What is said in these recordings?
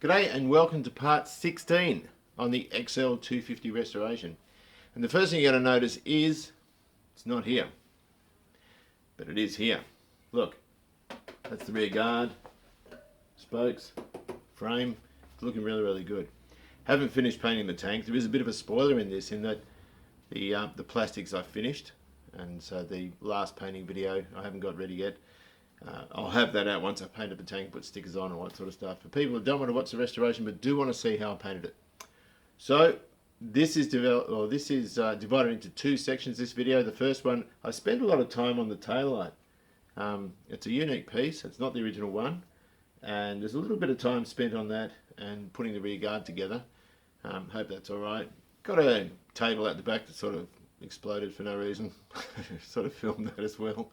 G'day and welcome to part 16 on the XL250 restoration. And the first thing you're going to notice is it's not here, but it is here. Look, that's the rear guard, spokes, frame. It's looking really good. Haven't finished painting the tank. There is a bit of a spoiler in this in that the plastics I finished, and so the last painting video I haven't got ready yet. I'll have that out once I've painted the tank, put stickers on and all that sort of stuff. For people who don't want to watch the restoration but do want to see how I painted it. So this is divided into two sections, this video. The first one, I spent a lot of time on the taillight. It's a unique piece, it's not the original one. And there's a little bit of time spent on that and putting the rear guard together. Hope that's alright. Got a table at the back that sort of exploded for no reason. Sort of filmed that as well.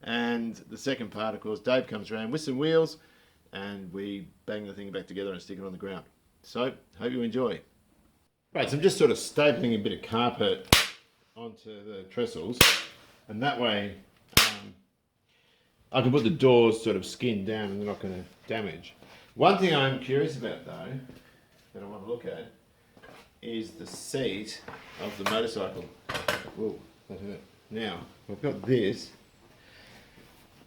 And the second part, of course, Dave comes around with some wheels and we bang the thing back together and stick it on the ground. So, hope you enjoy. Right, so I'm just sort of stapling a bit of carpet onto the trestles, and that way I can put the doors sort of skinned down and they're not going to damage. One thing I'm curious about though, that I want to look at, is the seat of the motorcycle. Whoa, that hurt. Now, I've got this.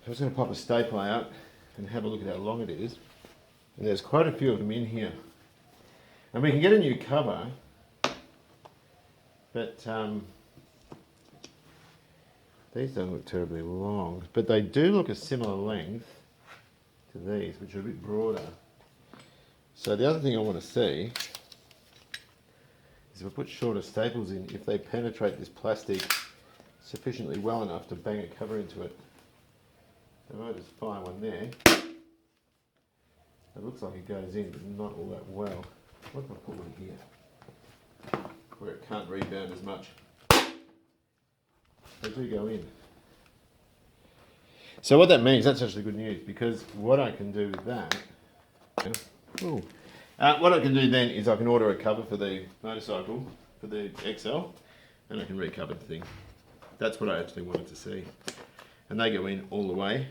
I was going to pop a staple out and have a look at how long it is. And there's quite a few of them in here. And we can get a new cover, but these don't look terribly long. But they do look a similar length to these, which are a bit broader. So the other thing I want to see is if I put shorter staples in, if they penetrate this plastic sufficiently well enough to bang a cover into it. I might just fire one there. It looks like it goes in, but not all that well. What if I put one here, where it can't rebound as much? They do go in. So what that means, that's actually good news, because what I can do with that, what I can do then is I can order a cover for the motorcycle, for the XL, and I can recover the thing. That's what I actually wanted to see. And they go in all the way,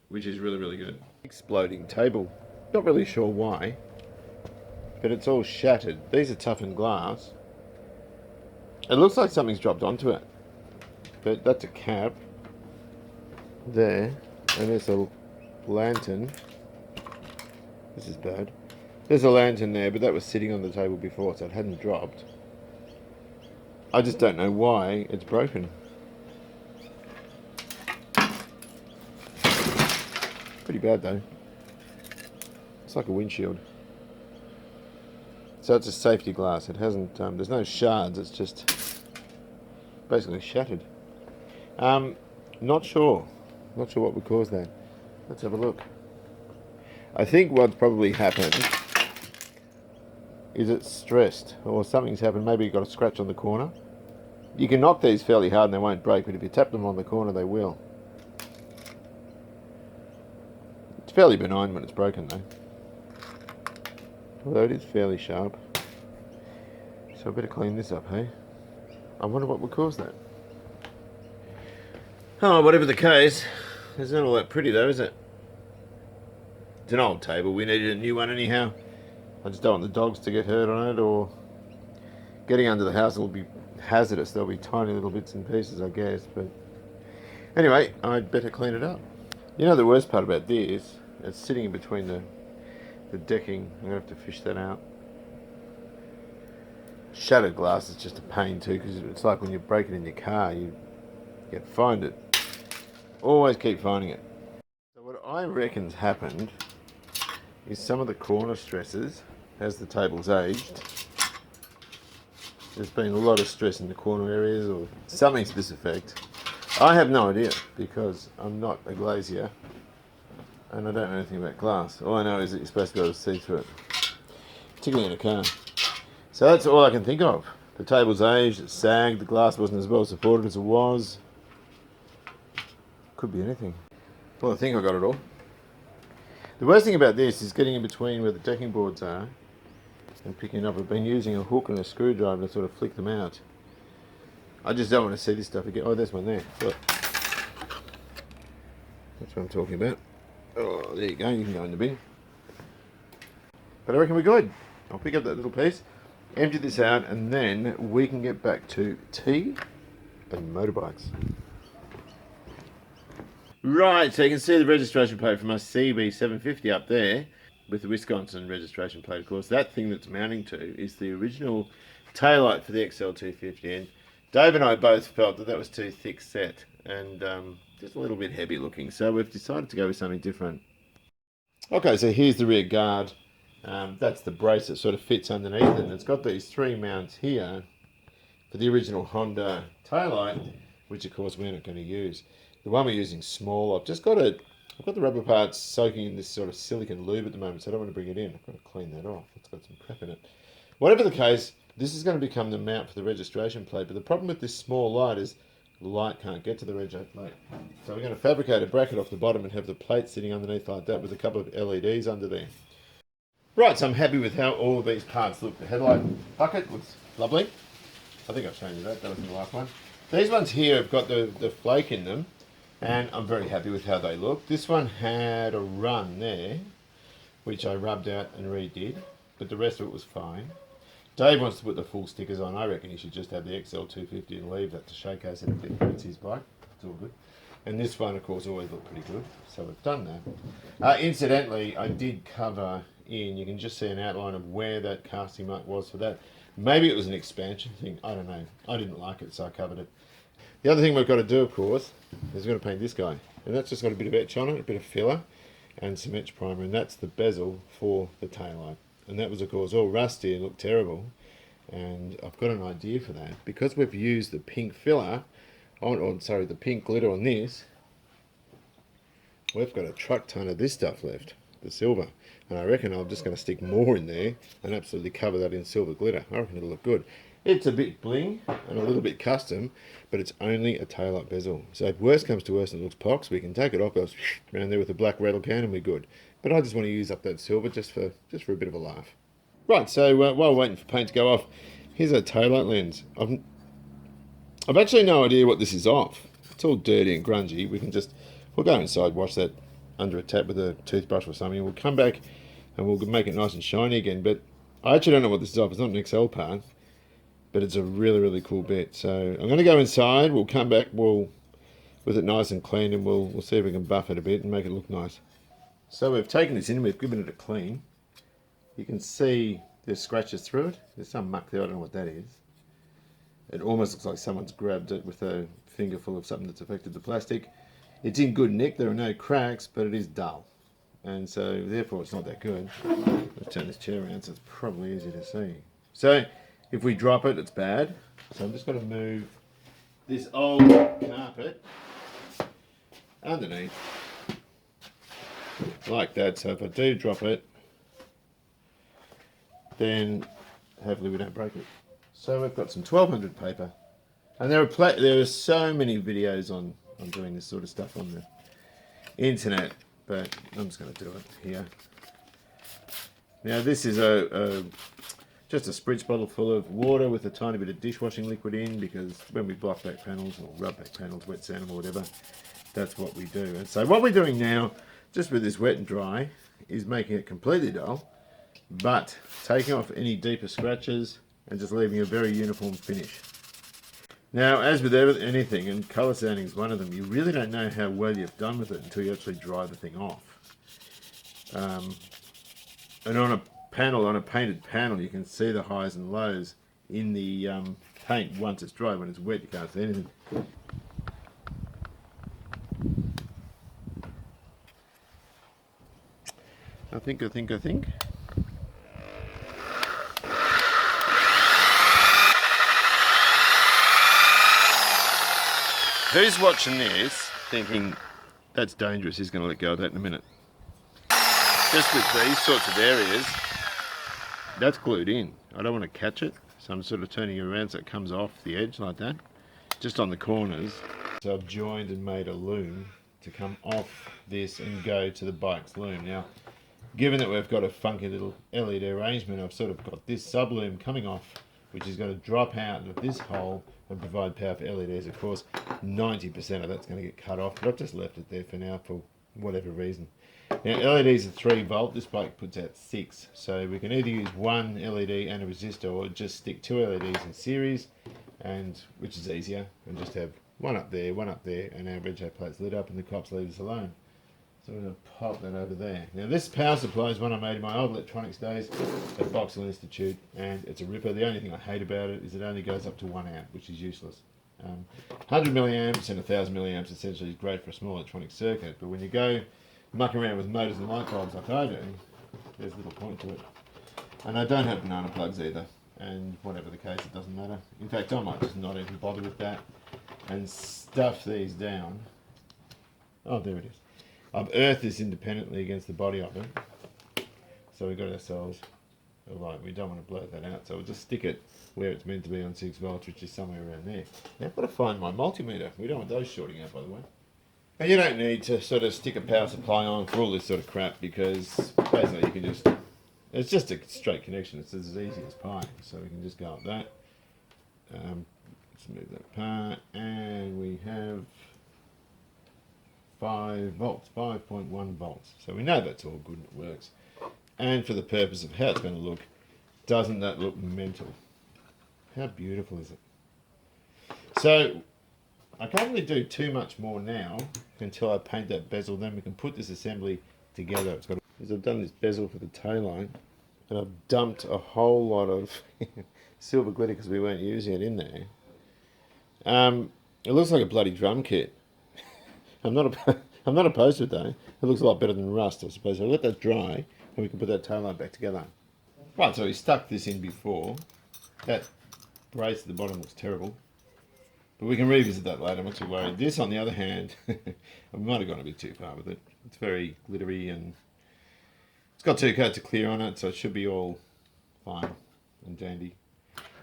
which is really good. Exploding table. Not really sure why, but it's all shattered. These are toughened glass. It looks like something's dropped onto it, but that's a cap there, and there's a lantern. This is bad. There's a lantern there, but that was sitting on the table before, so it hadn't dropped. I just don't know why it's broken. Pretty bad though. It's like a windshield. So it's a safety glass. It hasn't, there's no shards, it's just basically shattered. Not sure what would cause that. Let's have a look. I think what's probably happened is it's stressed, or something's happened. Maybe you got a scratch on the corner. You can knock these fairly hard and they won't break, but if you tap them on the corner they will. It's fairly benign when it's broken though. Although it is fairly sharp. So I better clean this up, hey? I wonder what would cause that. Oh, whatever the case, it's not all that pretty though, is it? It's an old table, we needed a new one anyhow. I just don't want the dogs to get hurt on it, or getting under the house will be hazardous. There'll be tiny little bits and pieces, I guess, but anyway, I'd better clean it up. You know the worst part about this, it's sitting in between the decking. I'm going to have to fish that out. Shattered glass is just a pain too, because it's like when you break it in your car, you find it. Always keep finding it. So what I reckon's happened is some of the corner stresses, as the table's aged, there's been a lot of stress in the corner areas or something to this effect. I have no idea, because I'm not a glazier and I don't know anything about glass. All I know is that you're supposed to be able to see through it, particularly in a car. So that's all I can think of. The table's aged, it's sagged, the glass wasn't as well supported as it was. Could be anything. Well, I think I got it all. The worst thing about this is getting in between where the decking boards are and picking up. I've been using a hook and a screwdriver to sort of flick them out. I just don't want to see this stuff again. Oh, there's one there. Look. That's what I'm talking about. Oh, there you go. You can go in the bin. But I reckon we're good. I'll pick up that little piece, empty this out, and then we can get back to tea and motorbikes. Right, so you can see the registration plate for my CB750 up there, with the Wisconsin registration plate, of course. That thing that's mounting to is the original taillight for the XL250, and Dave and I both felt that that was too thick set and just a little bit heavy looking, so we've decided to go with something different. Okay, so here's the rear guard. That's the brace that sort of fits underneath, and it's got these three mounts here for the original Honda taillight, which of course we're not going to use. The one we're using is small. I've got the rubber parts soaking in this sort of silicone lube at the moment, so I don't want to bring it in. I've got to clean that off. It's got some crap in it. Whatever the case, this is going to become the mount for the registration plate, but the problem with this small light is the light can't get to the reg plate. So we're going to fabricate a bracket off the bottom and have the plate sitting underneath like that with a couple of LEDs under there. Right, so I'm happy with how all of these parts look. The headlight bucket looks lovely. I think I've shown you that. That was in the last one. These ones here have got the flake in them, and I'm very happy with how they look. This one had a run there, which I rubbed out and redid, but the rest of it was fine. Dave wants to put the full stickers on. I reckon he should just have the XL250 and leave that to showcase everything. It's his bike. It's all good. And this one, of course, always looked pretty good. So we've done that. Incidentally, I did cover in. You can just see an outline of where that casting mark was for that. Maybe it was an expansion thing. I don't know. I didn't like it, so I covered it. The other thing we've got to do, of course, is we've got to paint this guy. And that's just got a bit of etch on it, a bit of filler, and some etch primer. And that's the bezel for the taillight. And that was, of course, all rusty and looked terrible. And I've got an idea for that. Because we've used the pink filler, the pink glitter on this, we've got a truck ton of this stuff left, the silver. And I reckon I'm just going to stick more in there and absolutely cover that in silver glitter. I reckon it'll look good. It's a bit bling and a little bit custom, but it's only a taillight bezel. So if worst comes to worst and it looks pox, we can take it off, go around there with a black rattle can and we're good. But I just want to use up that silver just for a bit of a laugh. Right, so while we're waiting for paint to go off, here's our taillight lens. I've actually no idea what this is off. It's all dirty and grungy. We'll go inside, wash that under a tap with a toothbrush or something. We'll come back and we'll make it nice and shiny again. But I actually don't know what this is off. It's not an XL part, but it's a really, really cool bit. So I'm going to go inside. We'll come back. With it nice and clean, and we'll see if we can buff it a bit and make it look nice. So we've taken this in and we've given it a clean. You can see there's scratches through it. There's some muck there. I don't know what that is. It almost looks like someone's grabbed it with a finger full of something that's affected the plastic. It's in good nick. There are no cracks, but it is dull. And so, therefore, it's not that good. Let's turn this chair around so it's probably easier to see. So, if we drop it, it's bad. So I'm just going to move this old carpet underneath. Like that. So if I do drop it, then hopefully we don't break it. So we've got some 1200 paper. And there are so many videos on doing this sort of stuff on the internet, but I'm just going to do it here. Now this is just a spritz bottle full of water with a tiny bit of dishwashing liquid in, because when we block back panels or rub back panels, wet sand them or whatever, that's what we do. And so what we're doing now, just with this wet and dry, is making it completely dull, but taking off any deeper scratches and just leaving a very uniform finish. Now, as with anything, and colour sanding is one of them, you really don't know how well you've done with it until you actually dry the thing off. And on a painted panel, you can see the highs and lows in the paint once it's dry. When it's wet, you can't see anything. I think. Who's watching this thinking, that's dangerous, he's going to let go of that in a minute? Just with these sorts of areas, that's glued in. I don't want to catch it, so I'm sort of turning it around so it comes off the edge like that, just on the corners. So I've joined and made a loom to come off this and go to the bike's loom. Now, given that we've got a funky little LED arrangement, I've sort of got this sub-loom coming off, which is going to drop out of this hole and provide power for LEDs. Of course, 90% of that's going to get cut off, but I've just left it there for now for whatever reason. Now Now LEDs are 3 volt, this bike puts out 6, so we can either use one LED and a resistor or just stick 2 LEDs in series, and which is easier, and just have one up there, and our rego plate's lit up and the cops leave us alone. So we're going to pop that over there. Now this power supply is one I made in my old electronics days at Vauxhall Institute, and it's a ripper. The only thing I hate about it is it only goes up to 1 amp, which is useless. 100 milliamps and 1000 milliamps essentially is great for a small electronic circuit, but when you go mucking around with motors and light bulbs like I do, there's little point to it. And I don't have banana plugs either, and whatever the case, it doesn't matter. In fact, I might just not even bother with that and stuff these down. Oh, there it is. I've earthed this independently against the body of it, so we've got ourselves a light. We don't want to blow that out, so we'll just stick it where it's meant to be on 6 volts, which is somewhere around there. Now I've got to find my multimeter. We don't want those shorting out, by the way. Now you don't need to sort of stick a power supply on for all this sort of crap, because basically you can just, it's just a straight connection. It's as easy as pie, so we can just go up that. Let's move that apart, and we have 5 volts, 5.1 volts. So we know that's all good and it works. And for the purpose of how it's going to look, doesn't that look mental? How beautiful is it? So I can't really do too much more now until I paint that bezel. Then we can put this assembly together. It's got, as I've done this bezel for the taillight, and I've dumped a whole lot of silver glitter because we weren't using it in there. It looks like a bloody drum kit. I'm not opposed to it though. It looks a lot better than rust, I suppose. I'll let that dry and we can put that taillight back together. Right, so we stuck this in before. That brace at the bottom looks terrible, but we can revisit that later. I'm not too worried. This, on the other hand, I might have gone a bit too far with it. It's very glittery and it's got 2 coats of clear on it, so it should be all fine and dandy.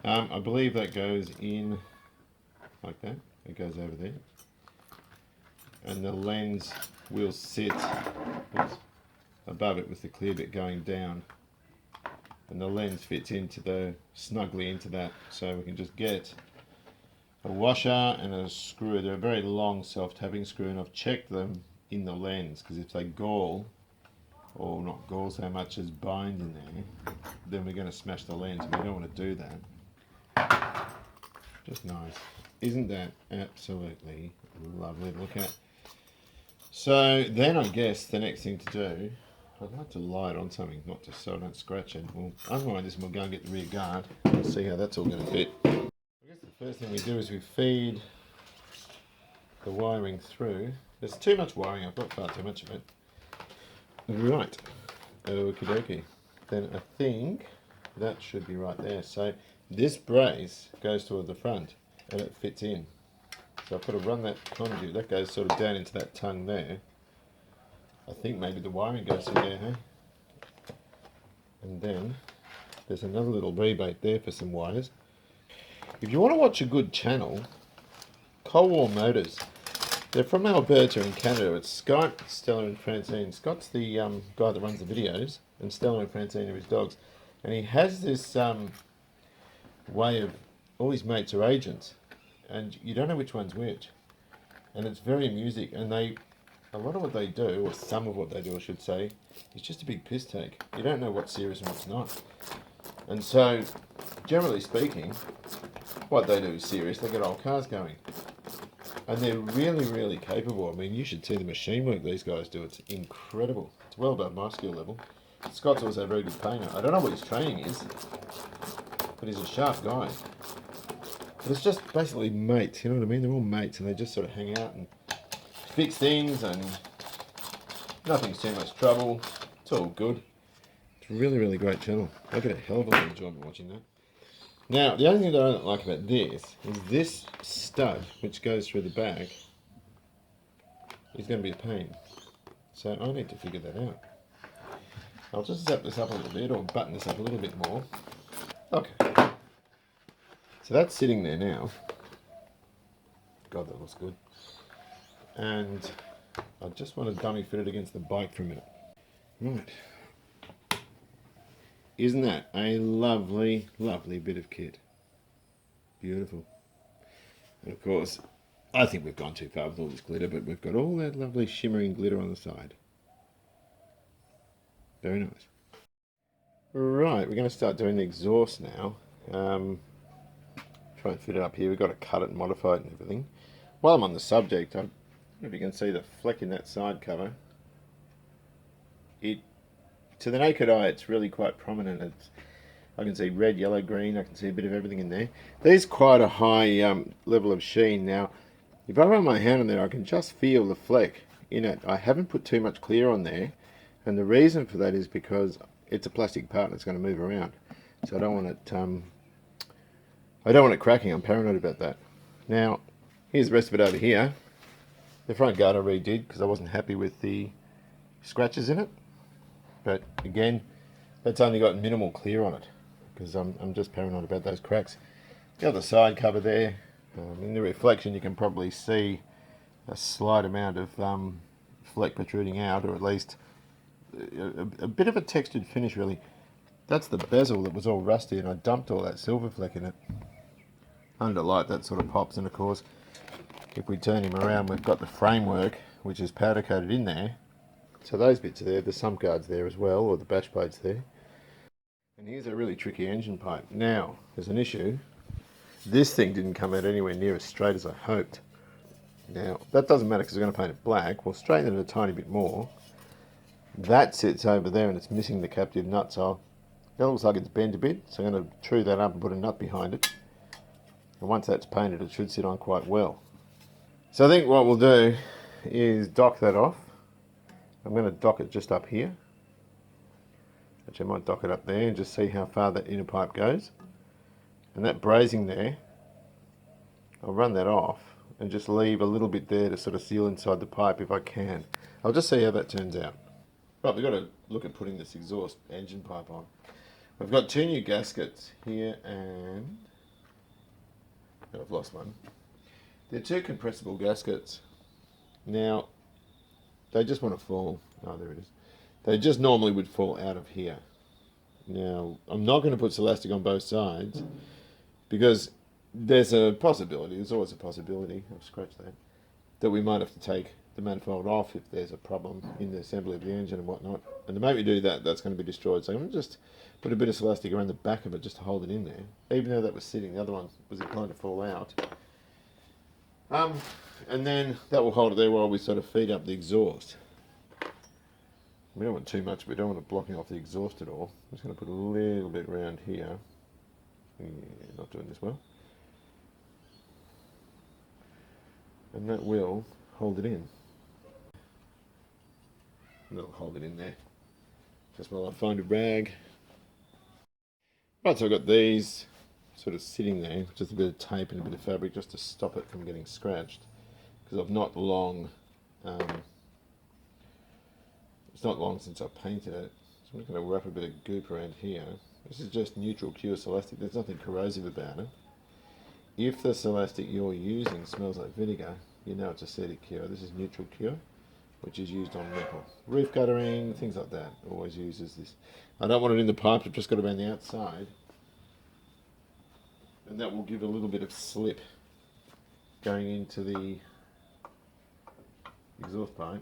I believe that goes in like that. It goes over there. And the lens will sit above it with the clear bit going down, and the lens fits snugly into that, so we can just get a washer and a screw. They're a very long self-tapping screw, and I've checked them in the lens, because if they gall, or not gall so much as bind in there, then we're going to smash the lens, and we don't want to do that. Just nice. Isn't that absolutely lovely to look at? So then I guess the next thing to do, I'd like to light on something, not just so I don't scratch it. We'll unwind this and we'll go and get the rear guard. We'll see how that's all going to fit. I guess the first thing we do is we feed the wiring through. There's too much wiring, I've got far too much of it. Right, okie dokie. Then I think that should be right there. So this brace goes toward the front and it fits in. So I've got to run that conduit, that goes sort of down into that tongue there. I think maybe the wiring goes through there, hey? And then there's another little rebate there for some wires. If you want to watch a good channel, Cold War Motors. They're from Alberta in Canada. It's Scott, Stella and Francine. Scott's the guy that runs the videos, and Stella and Francine are his dogs. And he has this way of, all his mates are agents, and you don't know which one's which, and it's very amusing. And a lot of what they do, or some of what they do I should say, is just a big piss take. You don't know what's serious and what's not. And so, generally speaking, what they do is serious. They get old cars going, and they're really, really capable. I mean, you should see the machine work these guys do. It's incredible. It's well above my skill level. Scott's also a very good painter. I don't know what his training is, but he's a sharp guy. But it's just basically mates, you know what I mean? They're all mates, and they just sort of hang out and fix things, and nothing's too much trouble. It's all good. It's a really, really great channel. I get a hell of a lot of enjoyment watching that. Now, the only thing that I don't like about this is this stud, which goes through the back, is going to be a pain. So I need to figure that out. I'll just zap this up a little bit, or button this up a little bit more. Okay. So that's sitting there now. God, that looks good. And I just want to dummy fit it against the bike for a minute. Right. Isn't that a lovely, lovely bit of kit? Beautiful. And of course, I think we've gone too far with all this glitter, but we've got all that lovely shimmering glitter on the side. Very nice. Right, we're going to start doing the exhaust now. Try and fit it up here. We've got to cut it and modify it and everything. While I'm on the subject, I don't know if you can see the fleck in that side cover. To the naked eye, it's really quite prominent. I can see red, yellow, green. I can see a bit of everything in there. There's quite a high level of sheen. Now, if I run my hand on there, I can just feel the fleck in it. I haven't put too much clear on there, and the reason for that is because it's a plastic part and it's going to move around. So I don't want it cracking. I'm paranoid about that. Now, here's the rest of it over here. The front guard I redid because I wasn't happy with the scratches in it. But again, that's only got minimal clear on it because I'm just paranoid about those cracks. The other side cover there, in the reflection you can probably see a slight amount of fleck protruding out, or at least a bit of a textured finish really. That's the bezel that was all rusty and I dumped all that silver fleck in it. Under light that sort of pops, and of course if we turn him around we've got the framework which is powder coated in there. So those bits are there, there's some guards there as well, or the bash plates there. And here's a really tricky engine pipe. Now, there's an issue. This thing didn't come out anywhere near as straight as I hoped. Now, that doesn't matter because we're going to paint it black. We'll straighten it a tiny bit more. That sits over there and it's missing the captive nut, so that looks like it's bent a bit. So I'm going to true that up and put a nut behind it. And once that's painted, it should sit on quite well. So I think what we'll do is dock that off. I'm going to dock it just up here. Actually, I might dock it up there and just see how far that inner pipe goes. And that brazing there, I'll run that off and just leave a little bit there to sort of seal inside the pipe if I can. I'll just see how that turns out. Right, we've got to look at putting this exhaust engine pipe on. I've got two new gaskets here and I've lost one. They're two compressible gaskets. Now, they just want to fall. Oh, there it is. They just normally would fall out of here. Now, I'm not going to put Celastic on both sides because there's a possibility, there's always a possibility, I've scratched that we might have to take the manifold off if there's a problem in the assembly of the engine and whatnot. And the moment we do that, that's going to be destroyed. So I'm going to just put a bit of Celastic around the back of it just to hold it in there. Even though that was sitting, the other one was inclined to fall out. And then that will hold it there while we sort of feed up the exhaust. We don't want too much, we don't want it blocking off the exhaust at all. I'm just going to put a little bit around here. Yeah, not doing this well. And that will hold it in. And that'll hold it in there. Just while I find a rag. Right, so I've got these sort of sitting there, just a bit of tape and a bit of fabric just to stop it from getting scratched. Because I've not long, it's not long since I painted it. So I'm going to wrap a bit of goop around here. This is just neutral cure Celastic, there's nothing corrosive about it. If the Celastic you're using smells like vinegar, you know it's acetic cure. This is neutral cure, which is used on metal. Roof guttering, things like that, always uses this. I don't want it in the pipe, I've just got it around the outside. And that will give a little bit of slip going into the exhaust pipe.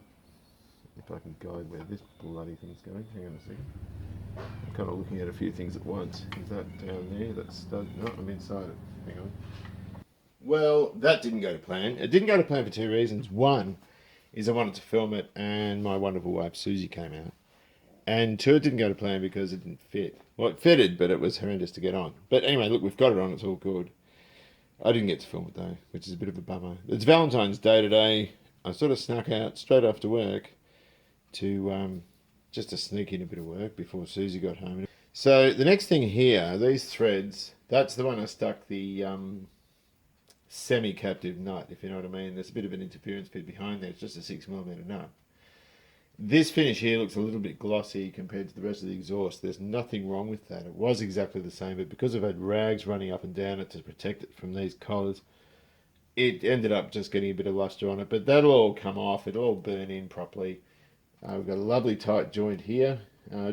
If I can guide where this bloody thing's going. Hang on a second. I'm kind of looking at a few things at once. Is that down there? That's stud. No, I'm inside it. Hang on. Well, that didn't go to plan. It didn't go to plan for two reasons. One is I wanted to film it and my wonderful wife Susie came out. And two, it didn't go to plan because it didn't fit. Well, it fitted, but it was horrendous to get on. But anyway, look, we've got it on. It's all good. I didn't get to film it though, which is a bit of a bummer. It's Valentine's Day today. I sort of snuck out straight after work to just to sneak in a bit of work before Susie got home. So the next thing here, these threads, that's the one I stuck the semi-captive nut, if you know what I mean. There's a bit of an interference bit behind there. It's just a 6mm nut. This finish here looks a little bit glossy compared to the rest of the exhaust. There's nothing wrong with that. It was exactly the same, but because I've had rags running up and down it to protect it from these collars, it ended up just getting a bit of luster on it. But that'll all come off. It'll all burn in properly. We've got a lovely tight joint here.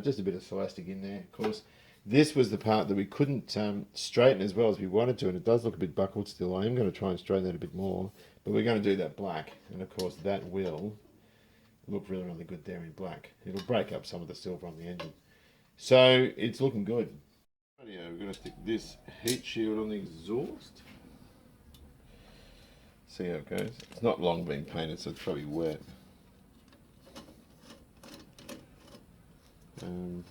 Just a bit of Celastic in there. Of course, this was the part that we couldn't straighten as well as we wanted to, and it does look a bit buckled still. I am going to try and straighten that a bit more, but we're going to do that black, and of course that will look really good there in black. It'll break up some of the silver on the engine. So it's looking good. Yeah, we're going to stick this heat shield on the exhaust. See how it goes. It's not long been painted, so it's probably wet. So I'm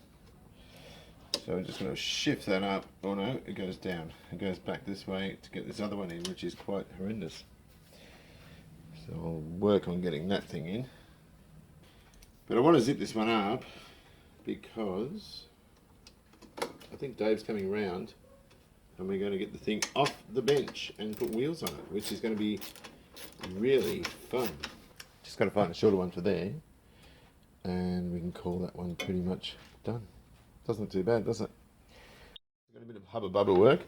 just going to shift that up. Oh no, it goes down. It goes back this way to get this other one in, which is quite horrendous. So I'll work on getting that thing in. But I want to zip this one up because I think Dave's coming round and we're going to get the thing off the bench and put wheels on it, which is going to be really fun. Just got to find a shorter one for there and we can call that one pretty much done. Doesn't look too bad, does it? Got a bit of hubba bubba work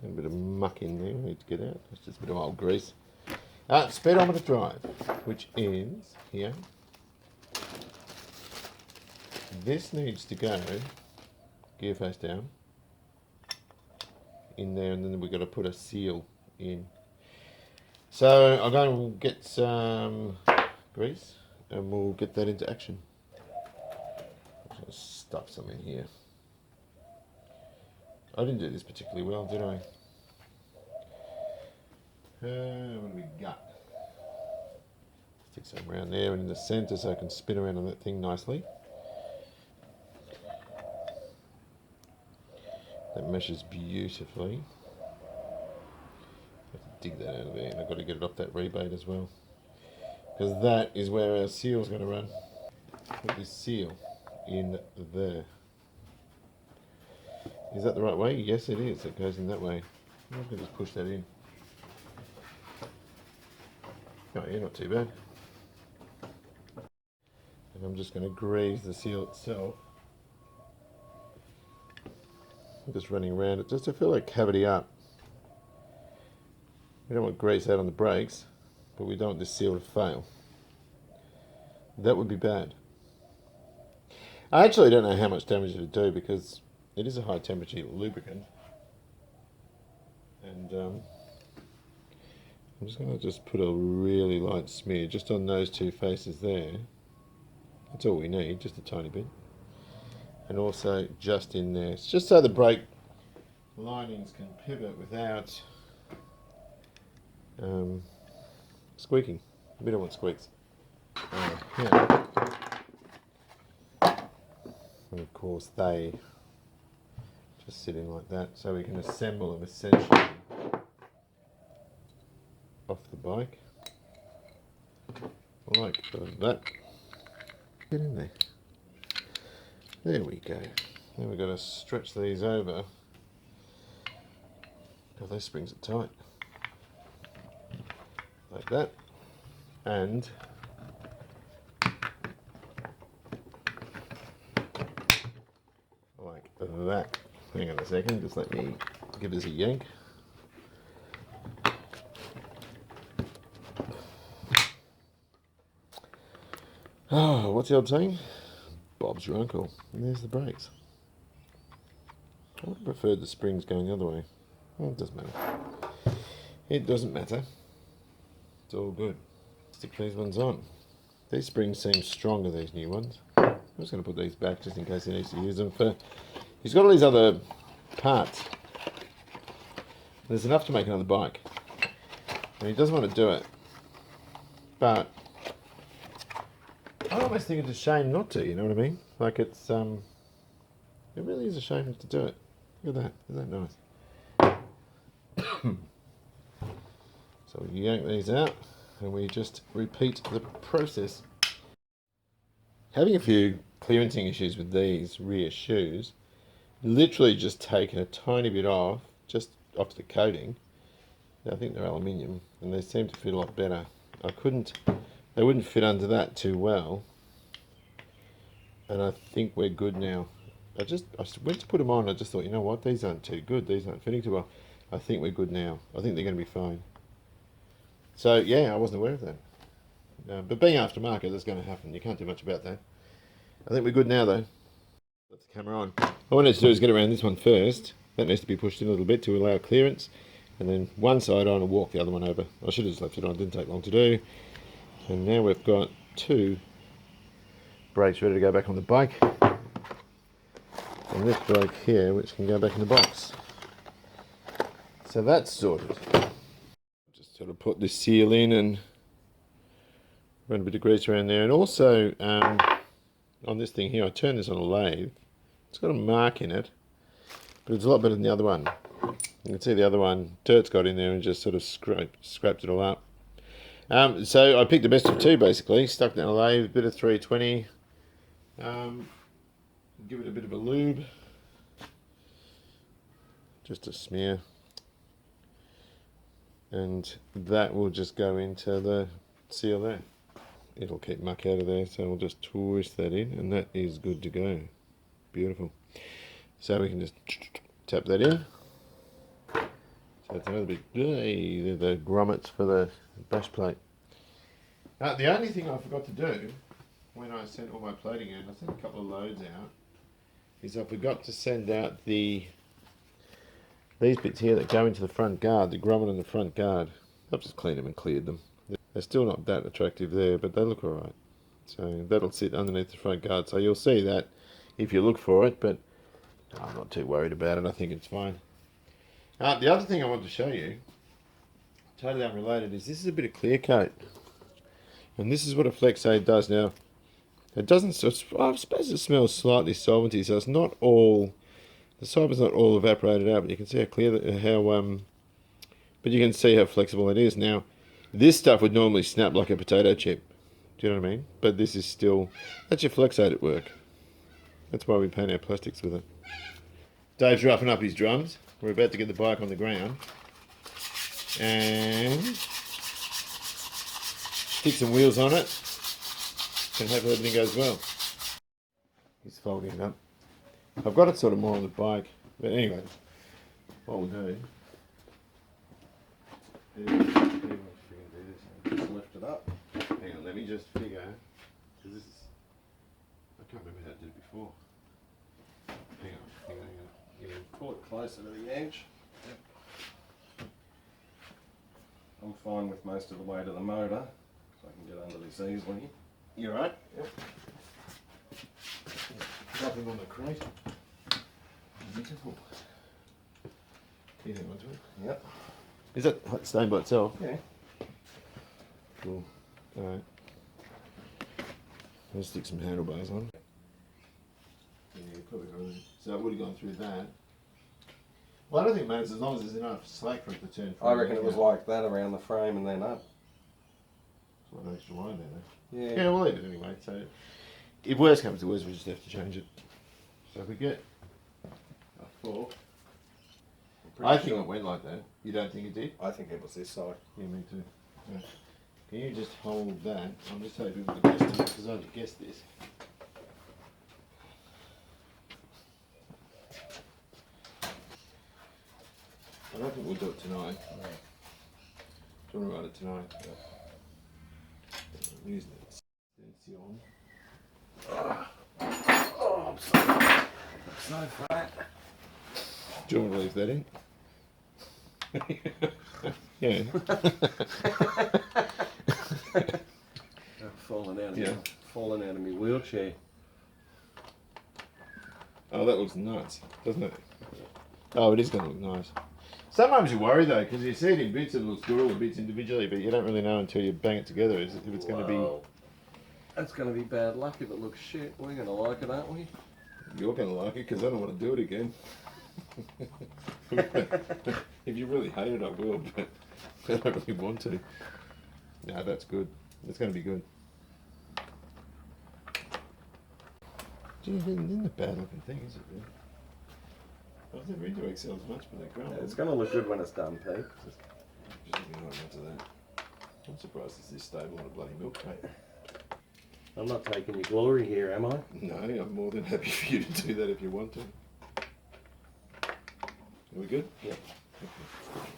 and a bit of muck in there we need to get out. It's just a bit of old grease. Speedometer drive, which is here. This needs to go gear face down in there, and then we've got to put a seal in. So I'm going to get some grease and we'll get that into action. I'm going to stuff some in here. I didn't do this particularly well, did I? What do we got? Stick some around there and in the centre so I can spin around on that thing nicely. That meshes beautifully. I have to dig that out of there and I've got to get it off that rebate as well. Because that is where our seal is going to run. Put this seal in there. Is that the right way? Yes it is. It goes in that way. I'm going to just push that in. Oh yeah, not too bad. And I'm just going to grease the seal itself. I'm just running around it just to fill that cavity up. We don't want grease out on the brakes, but we don't want this seal to fail. That would be bad. I actually don't know how much damage it would do because it is a high temperature lubricant. And I'm just going to put a really light smear just on those two faces there. That's all we need, just a tiny bit. And also just in there. It's just so the brake linings can pivot without squeaking. We don't want squeaks. Yeah. And of course they just sit in like that so we can assemble them essentially off the bike like that. Get in there. There we go. Then we've got to stretch these over. Oh, those springs are tight. Like that. And like that. Hang on a second, just let me give this a yank. Oh, what's the old saying? Bob's your uncle. And there's the brakes. I would have preferred the springs going the other way. Well, it doesn't matter. It doesn't matter. It's all good. Stick these ones on. These springs seem stronger, these new ones. I'm just going to put these back just in case he needs to use them for... He's got all these other parts. There's enough to make another bike. And he doesn't want to do it. But I almost think it's a shame not to, you know what I mean? Like it's, it really is a shame not to do it. Look at that, isn't that nice? So we yank these out and we just repeat the process. Having a few clearancing issues with these rear shoes, literally just taking a tiny bit off, just off the coating. I think they're aluminium and they seem to fit a lot better. They wouldn't fit under that too well. And I think we're good now. I went to put them on, I just thought, you know what, these aren't too good, these aren't fitting too well. I think we're good now. I think they're going to be fine. So yeah, I wasn't aware of that. But being aftermarket, that's going to happen. You can't do much about that. I think we're good now though. Put the camera on. All I need to do is get around this one first. That needs to be pushed in a little bit to allow clearance. And then one side on and walk the other one over. I should have just left it on, it didn't take long to do. And now we've got 2 brakes ready to go back on the bike, and this brake here which can go back in the box. So that's sorted. Just sort of put this seal in and run a bit of grease around there, and also on this thing here, I turned this on a lathe. It's got a mark in it, but it's a lot better than the other one. You can see the other one, dirt's got in there and just sort of scraped it all up. So I picked the best of 2 basically, stuck it in a lathe, a bit of 320, give it a bit of a lube, just a smear, and that will just go into the seal there. It'll keep muck out of there, so we'll just twist that in, and that is good to go. Beautiful. So we can just tap that in. So it's another bit, they're the grommets for the bash plate. The only thing I forgot to do when I sent all my plating out, I sent a couple of loads out, is I forgot to send out these bits here that go into the front guard, the grommet and the front guard. I've just cleaned them and cleared them. They're still not that attractive there, but they look alright. So that'll sit underneath the front guard. So you'll see that if you look for it, but I'm not too worried about it. I think it's fine. The other thing I want to show you, totally unrelated, is this is a bit of clear coat. And this is what a Flex Aid does. Now, it doesn't, I suppose it smells slightly solventy, so it's not all, the solvent's not all evaporated out, but you can see how clear, but you can see how flexible it is. Now, this stuff would normally snap like a potato chip. Do you know what I mean? But this is still, that's your Flex Aid at work. That's why we paint our plastics with it. Dave's roughing up his drums. We're about to get the bike on the ground. And stick some wheels on it. And hopefully everything goes well. He's folding it up. I've got it sort of more on the bike. But anyway, what we'll do is, just lift it up. Hang on, let me just figure, because this is, I can't remember how to do it before. Hang on. You can pull it closer to the edge. Yep. I'm fine with most of the way to the motor, so I can get under this easily. You alright? Yep. Nothing on the crate. Beautiful. Do you hang on to it? Yep. Is that staying by itself? Yeah. Cool. Alright. Let's stick some handlebars on. Yeah, probably right. So it would have gone through that. Well, I don't think it matters as long as there's enough slack for it to turn. I reckon it was like that around the frame and then up. It's like an extra line there, though. Yeah. Yeah, we'll leave it anyway. So if worse comes to worse, we just have to change it. So if we get a fork, I think it went like that. You don't think it did? I think it was this side. Yeah, me too. Yeah. Can you just hold that? I'm just hoping with the best of it because I've guessed this. I don't think we'll do it tonight. No. Do you want to write it tonight? Yeah. I'm using it. Oh, I'm so fat. Do you want to leave that in? Yeah. Falling out of my wheelchair. Oh, that looks nice, doesn't it? Oh, it is going to look nice. Sometimes you worry though, because you see it in bits, it looks good all the bits individually, but you don't really know until you bang it together if it's going to be... That's going to be bad luck if it looks shit. We're going to like it, aren't we? You're going to like it, because I don't want to do it again. If you really hate it, I will, but I don't really want to. No, that's good. It's going to be good. Gee, it isn't a bad looking thing, is it really? I was never into XLs much, but they're great. It's going to look good when it's done, Pete. Just looking right into that. I'm surprised it's this stable on a bloody milk crate. I'm not taking your glory here, am I? No, I'm more than happy for you to do that if you want to. Are we good? Yep. Okay.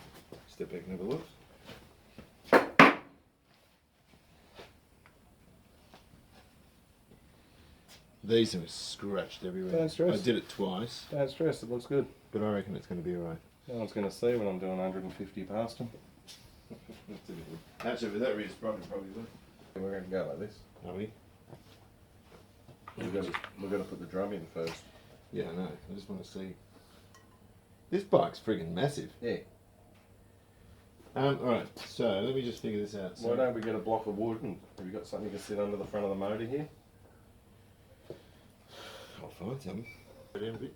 Step back and have a look. These are scratched everywhere. Don't stress. I did it twice. Don't stress, it looks good. But I reckon it's going to be alright. No one's going to see when I'm doing 150 past them. Actually, with that rear probably will. We're going to go like this. Are we? We've got to put the drum in first. Yeah, I know. I just want to see. This bike's friggin' massive. Yeah. Alright, so let me just figure this out. So, Why don't we get a block of wood and have you got something you can sit under the front of the motor here? I'll find something. Put it in a bit.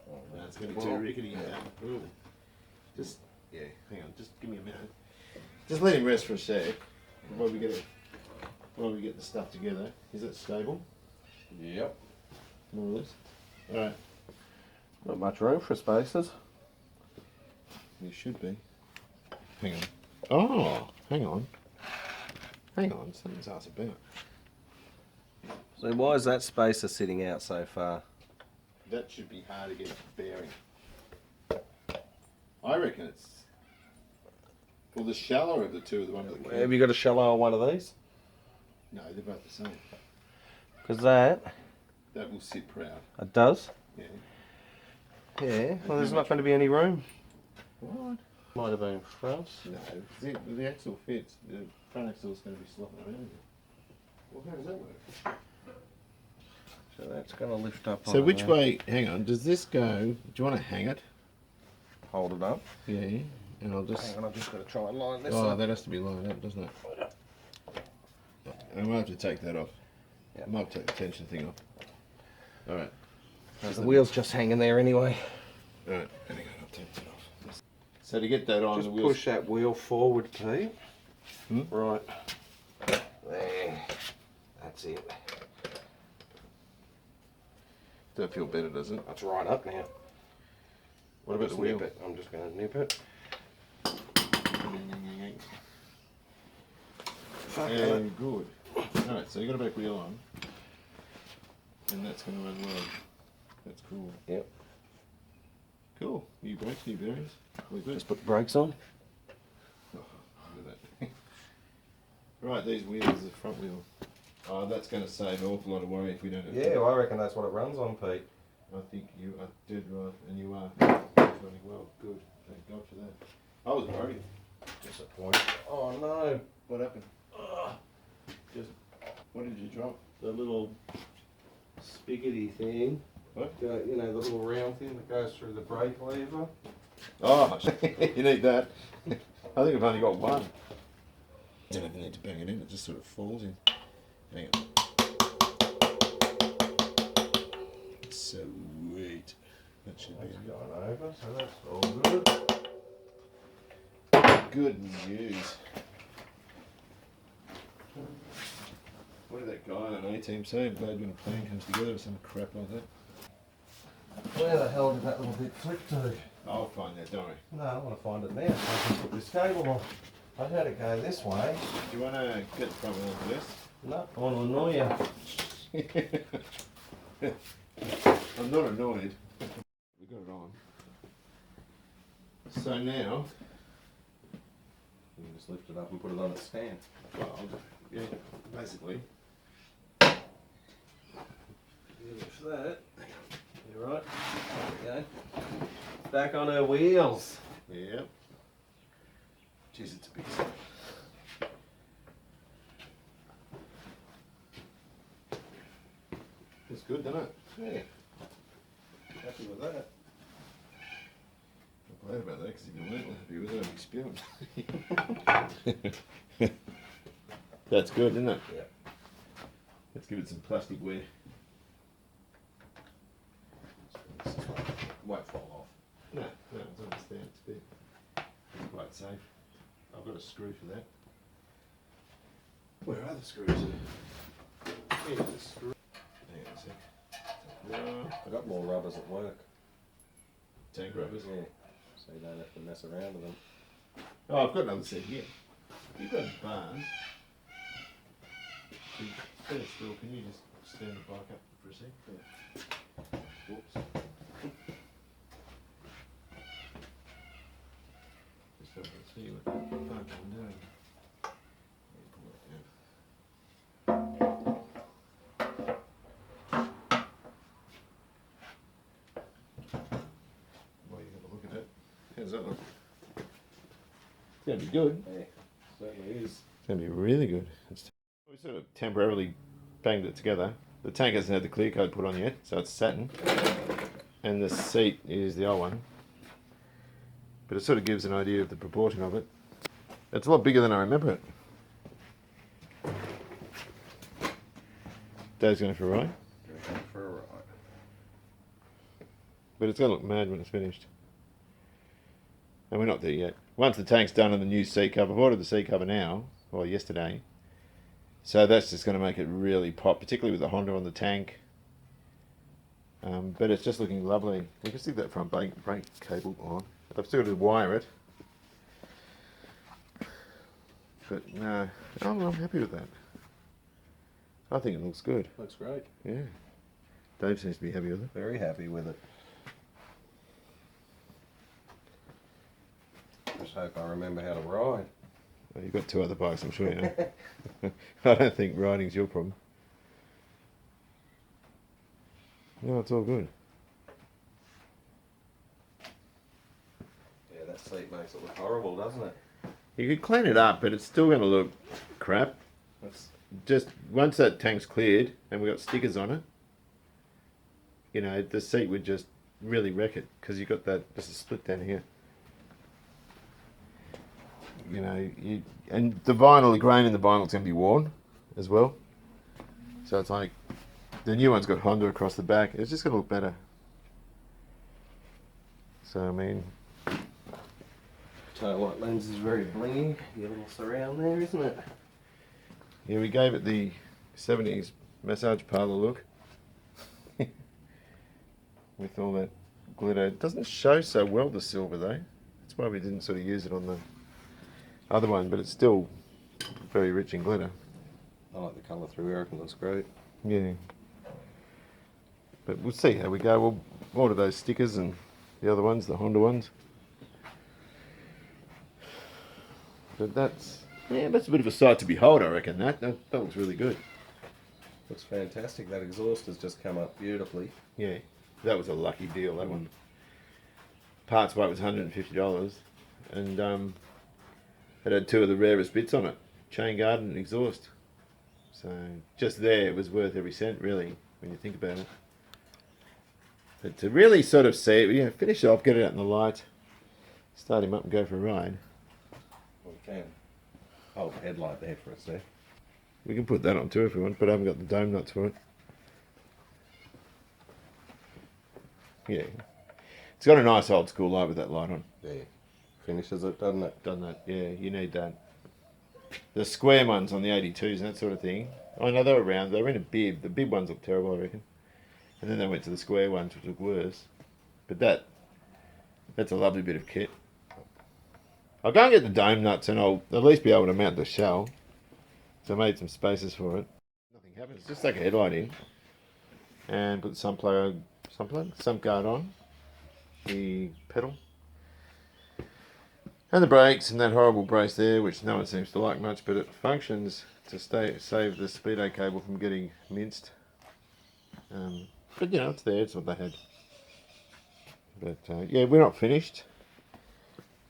Oh, No, it's going to be too rickety. Ooh. Just, yeah, hang on, just give me a minute. Just let him rest for a sec. While we get the stuff together. Is it stable? Yep. More or less? Alright. Not much room for spaces. You should be. Hang on. Oh, hang on. Hang on, something's asked about. So why is that spacer sitting out so far? That should be hard to get a bearing. I reckon it's... Well, the shallower of the two are the one with the Have you got a shallower one of these? No, they're both the same. Because that That will sit proud. it does. Yeah. Yeah. Well, there's not going to be any room. What? Might have been front. No, the axle fits. The front axle's going to be slopping around. Well, how does that work? So that's going to lift up. So on which there. way, hang on, does this go, do you want to hang it? Hold it up. Yeah, and I'll just... Hang on, I've just got to try and line this Oh, up. that has to be lined up, doesn't it? I might have to take that off. Yep. I might have to take the tension thing off. Alright. The wheel's just hanging there anyway. Alright, hang on, I'll take that off. So to get that on, Just the wheels... push that wheel forward, Pete. Hmm? Right. There. That's it. Don't feel better, does it? That's right up now. What about the wheel? Nip it. I'm just going to nip it. And good. Alright, so you got a back wheel on. And that's going to run well. That's cool. Yep. Cool. New brakes, new bearings. Just put the brakes on. Oh, look at that. Right, these wheels, the front wheel. Oh, that's going to save an awful lot of worry if we don't have Yeah, well, I reckon that's what it runs on, Pete. I think you are dead right, and you are. It's running well. Good. Thank God for that. I was worried. Disappointed. Oh no. What happened? Just, what did you drop? The little spiggity thing. What? You know, the little round thing that goes through the brake lever. Oh, you need that. I think I've only got one. You don't even need to bang it in, it just sort of falls in. Hang on. Sweet. That should be That's it. going over, so that's all good. Good news. What did that guy on an A-team say? I'm glad when a plan comes together with some crap like that. Where the hell did that little bit flick to? I'll find that, don't worry. No, I want to find it now so I can put this cable on. I've had it go this way. Do you want to get the front wheel onto this? No, I want to annoy you. I'm not annoyed. We got it on. So now, You can just lift it up and put it on its stand. well, yeah, basically. Lift that. You're right. There we go. Back on her wheels. Yep. Jeez, it's a big step. It's good, doesn't it? Yeah. Happy with that. I'm glad about that because if you weren't happy with it, I'd be spewing. That's good, isn't it? Yeah. Let's give it some plastic wear. Won't fall off. No, it's on the stand. It's good. It's quite safe. I've got a screw for that. Where are the screws? Here's the screw. Hang on a sec. I got more rubbers at work. Tank rubbers. Yeah. So you don't have to mess around with them. Oh, I've got another set here. You've got bars. Stand still. Can you just stand the bike up for a sec? Yeah. Whoops. Just have to see what the fuck I'm doing. Let me pull that down. Well, you have a look at it. How's that look? It's going to be good. Yeah, certainly is. It's going to be really good. sort of temporarily banged it together. The tank hasn't had the clear coat put on yet, so it's satin. And the seat is the old one. But it sort of gives an idea of the proportion of it. It's a lot bigger than I remember it. Dave's going for a ride. Going for a ride. But it's going to look mad when it's finished. And we're not there yet. Once the tank's done on the new seat cover, I've ordered the seat cover now, or yesterday. So that's just going to make it really pop, particularly with the Honda on the tank. But it's just looking lovely. You can stick that front brake cable on. I've still got to wire it. But no, I'm happy with that. I think it looks good. Looks great. Yeah. Dave seems to be happy with it. Very happy with it. Just hope I remember how to ride. Well, you've got 2 other bikes, I'm sure you know. I don't think riding's your problem. No, it's all good. Yeah, that seat makes it look horrible, doesn't it? You could clean it up, but it's still going to look crap. That's, Just once that tank's cleared and we got stickers on it, you know, the seat would just really wreck it because you got that just a split down here. You know, and the vinyl, the grain in the vinyl is going to be worn as well. So it's like the new one's got Honda across the back. It's just going to look better. So I mean, taillight lens is very blingy. Your little surround there, isn't it? yeah, we gave it the 70s massage parlour look with all that glitter. It doesn't show so well the silver though. That's why we didn't sort of use it on the other one, but it's still very rich in glitter. I like the colour through here. I reckon it looks great. Yeah. But we'll see how we go. We'll order those stickers and the other ones, the Honda ones. But that's a bit of a sight to behold, I reckon. That looks really good. Looks fantastic. That exhaust has just come up beautifully. Yeah, that was a lucky deal, that one. Parts weight was $150, and it had 2 of the rarest bits on it, chain guard and exhaust. So just there, it was worth every cent, really, when you think about it. But to really sort of see it, you know, finish it off, get it out in the light, start him up and go for a ride. We can hold the headlight there for us there. We can put that on too if we want, but I haven't got the dome nuts for it. Yeah. It's got a nice old school light with that light on. Yeah. Finishes it, doesn't it? Done that, yeah, you need that. The square ones on the 82s and that sort of thing, I know they were round, they were in a bib. The bib ones look terrible, I reckon. And then they went to the square ones, which look worse. But that's a lovely bit of kit. I'll go and get the dome nuts and I'll at least be able to mount the shell. So I made some spaces for it. Nothing happens, just take a headlight in and put the sump guard on, the pedal, and the brakes, and that horrible brace there, which no one seems to like much, but it functions to save the speedo cable from getting minced. But you know, it's there, it's what they had. But yeah, we're not finished,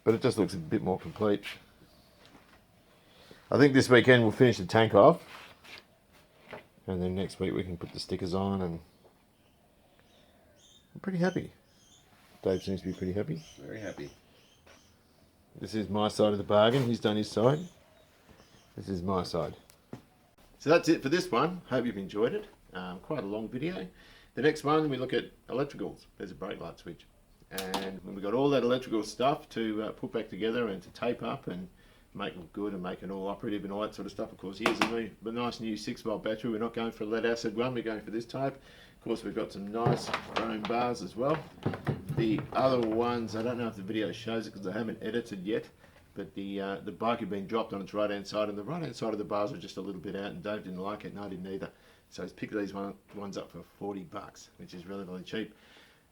but it just looks a bit more complete. I think this weekend we'll finish the tank off, and then next week we can put the stickers on, and I'm pretty happy. Dave seems to be pretty happy. Very happy. This is my side of the bargain. He's done his side. This is my side. So that's it for this one. Hope you've enjoyed it. Quite a long video. The next one we look at electricals. There's a brake light switch. And when we got all that electrical stuff to put back together and to tape up and make look good and make it all operative and all that sort of stuff. Of course, here's the nice new 6-volt battery. We're not going for a lead acid one. We're going for this type. Of course, we've got some nice chrome bars as well. The other ones, I don't know if the video shows it because I haven't edited yet, but the bike had been dropped on its right hand side, and the right hand side of the bars were just a little bit out, and Dave didn't like it and I didn't either. So he's picked these ones up for $40, which is really, really cheap.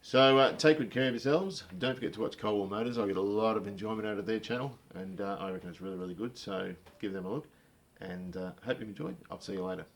So take good care of yourselves. Don't forget to watch Coldwell Motors. I get a lot of enjoyment out of their channel, and I reckon it's really, really good. So give them a look, and hope you enjoyed. I'll see you later.